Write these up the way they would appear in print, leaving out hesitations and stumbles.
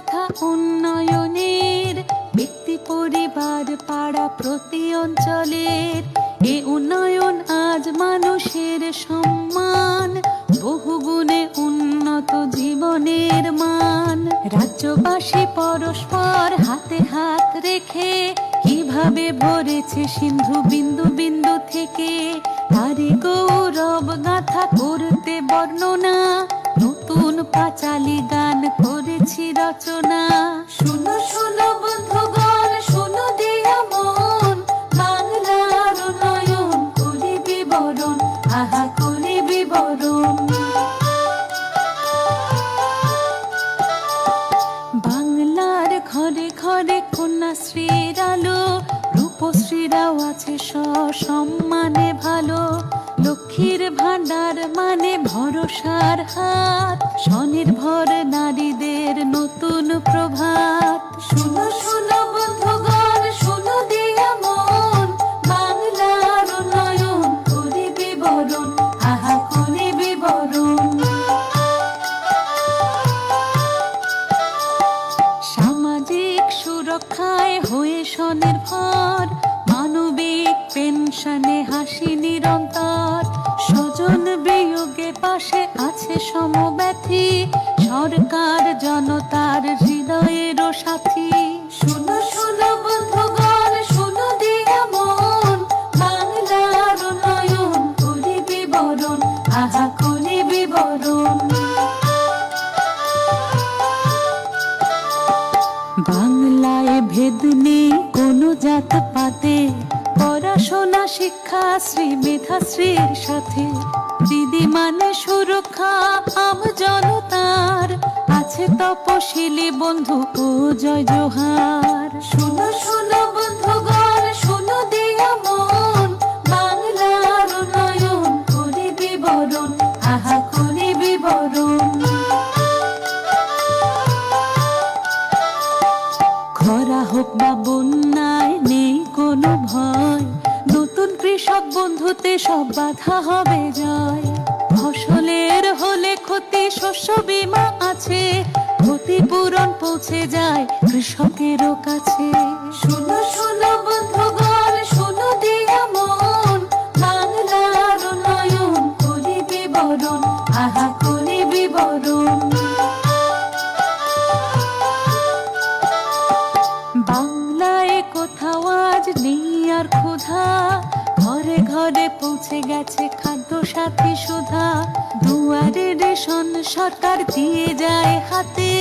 কথা উন্নয়নের, ব্যক্তি পরিবার পাড়া প্রতি অঞ্চলের। এ উন্নয়ন আজ মানুষের সম্মান, বহুগুণে উন্নত জীবনের মান। রাজ্যবাসী পরস্পর হাতে হাত রেখে কিভাবে ভরেছে সিন্ধু বিন্দু বিন্দু থেকে, তারে গৌরব গাথা করতে বর্ণনা, নতুন পাঁচালী গান করেছি রচনা। শুনো শুনো বন্ধুগণ, শুনো দিয়া মন, বাংলার উন্নয়ন করি বিবরণ, আহা করি বিবরণ। বাংলার ঘরে ঘরে কন্যাশ্রীর আলো, রূপশ্রীরাও আছে সসম্মানে ভালো। লক্ষ্মীর ভান্ডার মানে ভরসার হাত, স্বনির্ভর নারীদের নতুন প্রভাত। শুনো শুনো বন্ধুগণ, শুনো দিয়া মন, বাংলার উন্নয়ন করি বিবরণ, আহা করি বিবরণ। সামাজিক সুরক্ষায় হয়ে স্বনির্ভর, মানবিক পেনশনে হাসি নিরন্তর। স্বজন বিয়োগে পাশে আছে সমব্যথী, সরকার জনতার হৃদয়েরও সাথী। শুনো শুনো বন্ধুগণ, শুনো দিয়া মন, বাংলার উন্নয়ন করি বিবরণ, আহা করি বিবরণ। বাংলায় ভেদ নেই কোনো জাত পাতে, পড়াশোনা শিক্ষা শ্রী মেধাশ্রীর সাথে। দিদি মানে সুরক্ষা আম জনতার, আছে তপশিলি বন্ধু ও জয় জোহার। শুনো শুনো বন্ধুগণ, শুনো দিয়া মন, বাংলার উন্নয়ন করি বিবরণ, আহা করি বিবরণ। খরা হোক বা বন্যায় নেই কোনো ভয়, নতুন কৃষক বন্ধুতে সব বাধা হবে জয়। ফসলের হলে ক্ষতি শস্য বীমা আছে, ক্ষতিপূরণ পৌঁছে যায় কৃষকেরও কাছে। শুনো শুনো বন্ধুগণ, শুনো দিয়া মন, বাংলার উন্নয়ন করি বিবরণ, আহা করি বিবরণ। বাংলায় কোথাও আজ নেই আর ক্ষুধা, ঘরে ঘরে পৌঁছে গেছে খাদ্য সাথী সুধা। দুয়ারে রেশন সরকার দিয়ে যায় হাতে,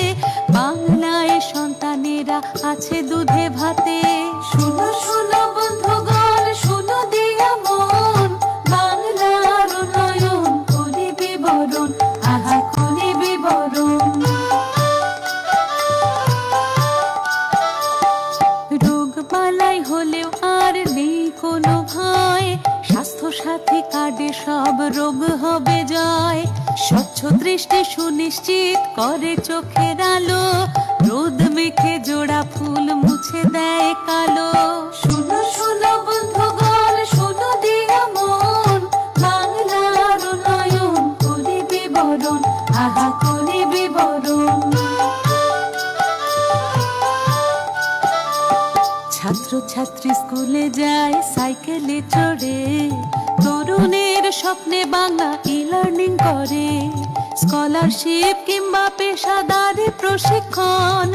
বাংলায় সন্তানেরা আছে দুধে ভাতে। শুনো শুনো বন্ধুগণ, শুনো দিয়া মন, বাংলার উন্নয়ন করি বিবরণ, আহা করি বিবরণ। রোগবালাই হলেও আর নেই কোনো ভয়, স্বাস্থ্য সাথী কার্ডে সব রোগ হবে জয়। স্বচ্ছ দৃষ্টি সুনিশ্চিত করে চোখের আলো, রোদ মেখে জোড়া ফুল মুছে দেয় কালো। শুনো শুনো বন্ধুগণ, শুনো দিয়া মন, বাংলার উন্নয়ন করি বিবরণ, আহা করি বিবরণ। ছাত্র ছাত্রী স্কুলে যায় সাইকেলে চড়ে, তরুণের স্বপ্নে বাংলা ই-লার্নিং করে। স্কলারশিপ কিংবা পেশাদারি প্রশিক্ষণ,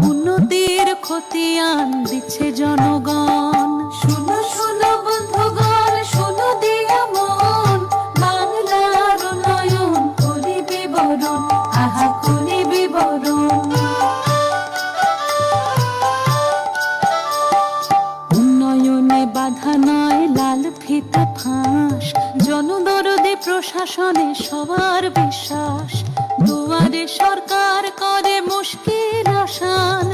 উন্নতির খতিয়ান দিচ্ছে জনগণ। শুনো শুনো বন্ধুগণ, শুনো দিয়া মন, বাংলার উন্নয়ন করি বিবরণ, আহা করি বিবরণ। উন্নয়নে বাধা নয় লাল ফিতে ফাঁস, জনদরদে প্রশাসনে সবার বিশ্বাস। দুয়ারে সরকার করে মুশকিল আসান,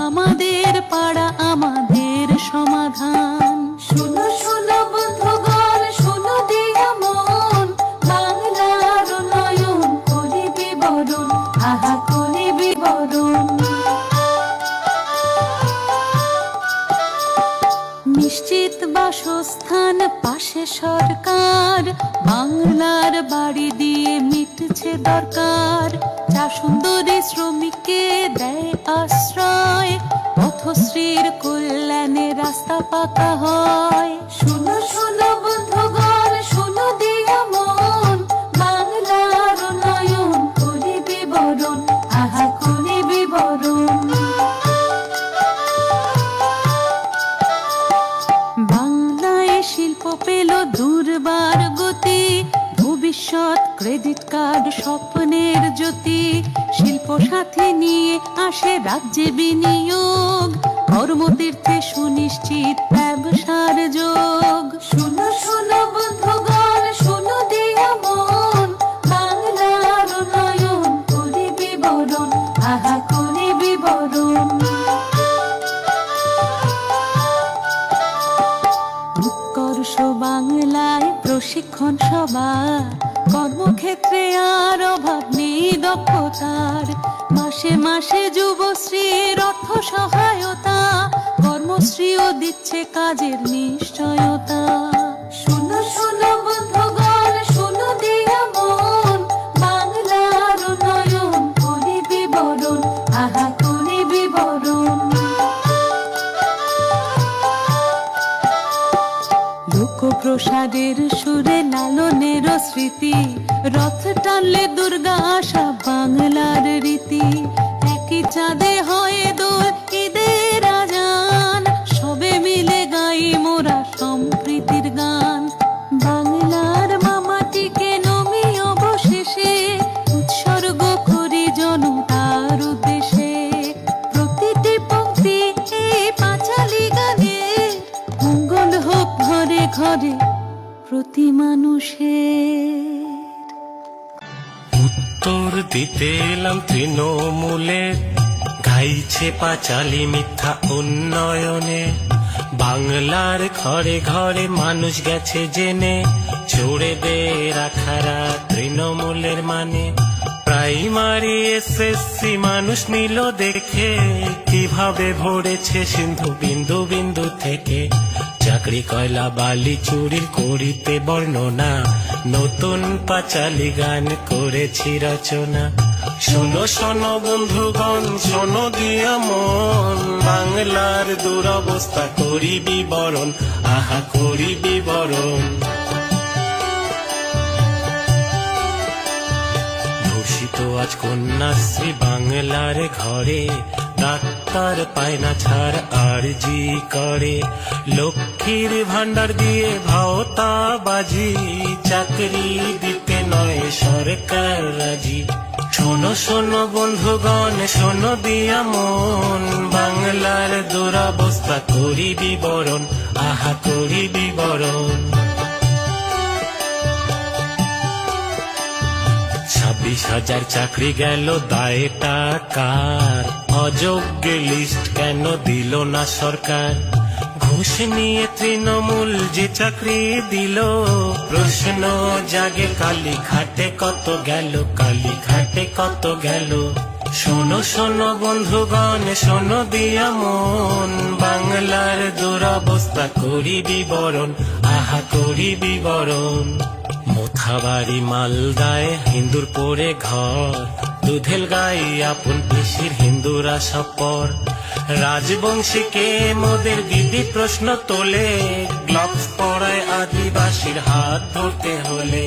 আমাদের পাড়া আমাদের সমাধান। শুনো শুনো বন্ধুগণ, শুনো দিয়া মন, বাংলার উন্নয়ন করি বিবরণ, আহা করি বিবরণ। নিশ্চিত বাসস্থান পাশে সরকার, বাংলার বাড়ি দিয়ে মিটছে দরকার, যা সুন্দরী শ্রমিককে দেয় আশ্রয়, পথশ্রীর কল্যাণে রাস্তা পাকা হয়। শুনো শুনো বন্ধুগণ, শুনো দিয়া মন, বাংলার উন্নয়ন করি বিবরণ, আহা করি বিবরণ। বাংলায় শিল্প পেল দুর্বার গতি, ভবিষ্যৎ ক্রেডিট কার্ড স্বপ্নের জ্যোতি, শিল্প সাথী নিয়ে আসে রাজ্যে বিনিয়োগ, কর্মতীর্থে সুনিশ্চিত ব্যবসার যোগ। শুনো শুনো বন্ধুগণ, শুনো দিয়া মন, বাংলার উন্নয়ন করি বিবরণ, আহা করি বিবরণ। উৎকর্ষ বাংলায় প্রশিক্ষণ সভা, কর্মক্ষেত্রে আর অভাব নেই দক্ষতার, মাসে মাসে যুবশ্রীর অর্থ সহায়তা, কর্মশ্রীও দিচ্ছে কাজের নিশ্চয়তা। শুনো শুনো বন্ধুগণ, শুনো দিয়া মন, বাংলার উন্নয়ন করি বিবরণ, আহা করি বিবরণ। লোকপ্রসাদের সুরে লালনের স্মৃতি, রথ টানলে দুর্গা আসা বাংলার রীতি, একই চাঁদে হয় দোল ঈদের আজান, সবে মিলে গাই মোরা সম্প্রীতির গান। বাংলার মামাটিকে নমি অবশেষে উৎসর্গ করি জনতার উদ্দেশ্যে, প্রতিটি পংক্তি এই পাঁচালী গানে, মঙ্গল হোক ঘরে ঘরে প্রতি মানুষের। উত্তর দিতে এলাম তৃণমূলে, গাইছে পাঁচালী মিথ্যা উন্নয়নে, বাংলার ঘরে ঘরে মানুষ গেছে জেনে, ছড়ে দে রাখারা তৃণমূলের মানে। প্রাইমারি এসএসসি মানুষ নিল দেখে, কিভাবে ভরেছে সিন্ধু বিন্দু বিন্দু থেকে, চাকরি কয়লা বালি চুরির করিতে বর্ণনা, নতুন পাঁচালী গান করেছি রচনা। শোনো শোনো বন্ধুগণ, শোনো দিয়া মন, বাংলার দুরবস্থা করি বিবরণ, আহা করি বিবরণ। ধর্ষিত আজ কন্যাশ্রী বাংলার ঘরে, ডাক্তার পায় না ছাড় আরজি করে, লক্ষ্মীর ভান্ডার দিয়ে ভাওতা বাজি, চাকরি দিতে নয় সরকার রাজি। শোনো শোনো বন্ধুগণ, শোনো দিয়া মন, বাংলার দুরবস্থা করি বিবরণ, আহা করি বিবরণ। 26,000 চাকরি গেল দায়ে টাকার, অযোগ্য লিস্ট কেন দিল না সরকার, ঘুষ নিয়ে তৃণমূল যে চাকরি দিল, প্রশ্ন জাগে কালী ঘাটে কত গেল, কালী ঘাটে কত গেল। শোনো শোনো বন্ধুগণ, শোনো দিয়া মন, বাংলার দুরবস্থা করি বিবরণ, আহা করি বিবরণ। মোথাবাড়ি মালদায় হিন্দুর পরে ঘর, দুধেল গাই আপন পিসির হিন্দুরা সব পর, রাজবংশীকে মোদের দিদি প্রশ্ন তোলে, গ্লাভস পরায় আদিবাসীর হাত ধরতে হলে।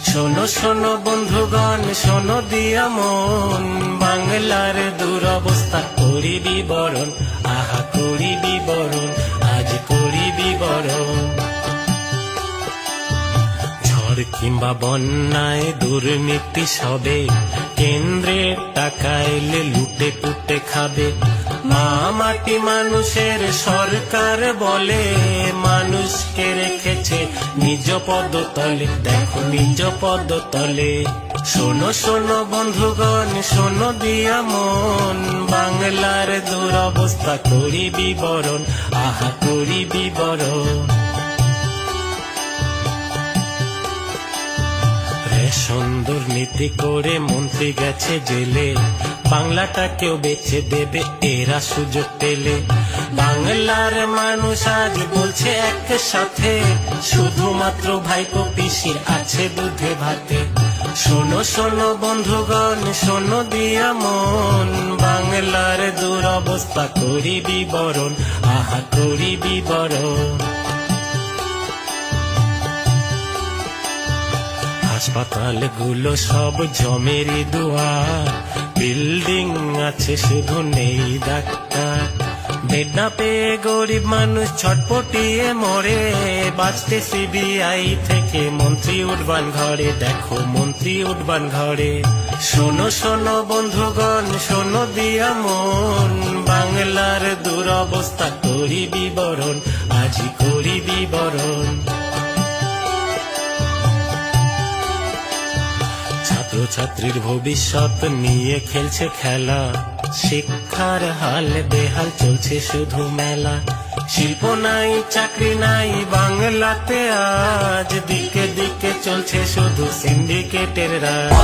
শোনো শোনো বন্ধুগণ, শোনো দিয়া মন, বাংলার দুরবস্থা করি বিবরণ, আহা করি বিবরণ, আজ করি বিবরণ। ঝড় কিংবা বন্যায় দুর্নীতি সবে, কেন্দ্রের টাকা এলে লুটে পুটে খাবে, মা মাটি মানুষের সরকার বলে, মানুষকে রেখেছে নিজ পদতলে, দেখো নিজ পদতলে। শোনো শোনো বন্ধুগণ, শোনো দিয়া মন, বাংলার দুরবস্থা করি বিবরণ, আহা করি বিবরণ। রেশন দুর্নীতি করে মন্ত্রী গেছে জেলে, বাংলাটাকেও বেচে দেবে এরা সুযোগ পেলে। বাংলার মানুষ আজ বলছে একসাথে, শুধুমাত্র ভাইপো পিসির আছে দুধে ভাতে। শোনো শোনো বন্ধুগণ, শোনো দিয়া মন, বাংলার দুরবস্থা করি বিবরণ, আহা করি বিবরণ। হাসপাতাল গুলো সব জমেরই দুয়ার, বিল্ডিং আছে শুধু নেই ডাক্তার। বেড না পেয়ে গরিব মানুষ ছটপটিয়ে মরে, বাঁচতে সিবিআই থেকে মন্ত্রী উঠবান ঘরে, দেখো মন্ত্রী উঠবান ঘরে। শোনো শোনো বন্ধুগণ, শোনো দিয়া মন, বাংলার দুরবস্থা করি বিবরণ, আজই করি বিবরণ। ছাত্রছাত্রীর ভবিষ্যৎ নিয়ে খেলছে খেলা, শিক্ষার হাল বেহাল চলছে শুধু মেলা। শিল্প নাই চাকরি নাই বাংলাতে আজ, দিকে দিকে চলছে শুধু সিন্ডিকেটের রাজ।